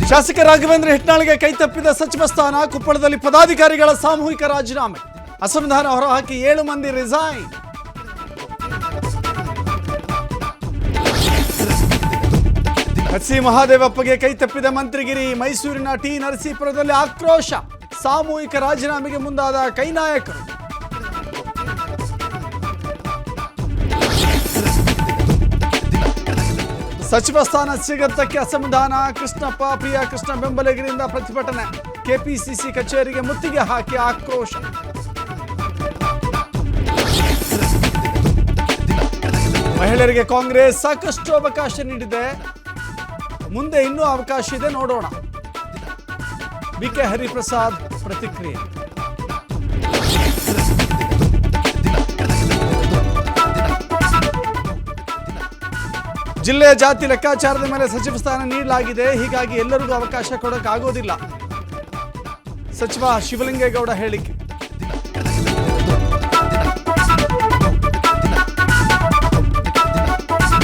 ಶಾಸಕ ರಾಘವೇಂದ್ರ ಹಿಟ್ನಾಳ್ಗೆ ಕೈತಪ್ಪಿದ ಸಚಿವ ಸ್ಥಾನ. ಕೊಪ್ಪಳದಲ್ಲಿ ಪದಾಧಿಕಾರಿಗಳ ಸಾಮೂಹಿಕ ರಾಜೀನಾಮೆ. ಅಸಮಾಧಾನ ಹೊರಹಾಕಿ 7 ಮಂದಿ ರಿಸೈನ್. ಎಚ್ ಸಿ ಮಹಾದೇವಪ್ಪಗೆ ಕೈತಪ್ಪಿದ ಮಂತ್ರಿಗಿರಿ. ಮೈಸೂರಿನ ಟಿ ನರಸೀಪುರದಲ್ಲಿ ಆಕ್ರೋಶ. ಸಾಮೂಹಿಕ ರಾಜೀನಾಮೆಗೆ ಮುಂದಾದ ಕೈ ನಾಯಕರು. ಸಚಿವ ಸ್ಥಾನ ಸಿಗದ್ದಕ್ಕೆ ಅಸಮಾಧಾನ. ಕೃಷ್ಣಪ್ಪ ಪ್ರಿಯಾ ಕೃಷ್ಣ ಬೆಂಬಲಿಗರಿಂದ ಪ್ರತಿಭಟನೆ. ಕೆಪಿಸಿಸಿ ಕಚೇರಿಗೆ ಮುತ್ತಿಗೆ ಹಾಕಿ ಆಕ್ರೋಶ. ಮಹಿಳೆಯರಿಗೆ ಕಾಂಗ್ರೆಸ್ ಸಾಕಷ್ಟು ಅವಕಾಶ ನೀಡಿದೆ, ಮುಂದೆ ಇನ್ನೂ ಅವಕಾಶ ಇದೆ, ನೋಡೋಣ. ಬಿಕೆ ಹರಿಪ್ರಸಾದ್ ಪ್ರತಿಕ್ರಿಯೆ. ಜಿಲ್ಲೆಯ ಜಾತಿ ಲೆಕ್ಕಾಚಾರದ ಮೇಲೆ ಸಚಿವ ಸ್ಥಾನ ನೀಡಲಾಗಿದೆ, ಹೀಗಾಗಿ ಎಲ್ಲರಿಗೂ ಅವಕಾಶ ಕೊಡೋಕ್ಕಾಗೋದಿಲ್ಲ. ಸಚಿವ ಶಿವಲಿಂಗೇಗೌಡ ಹೇಳಿಕೆ.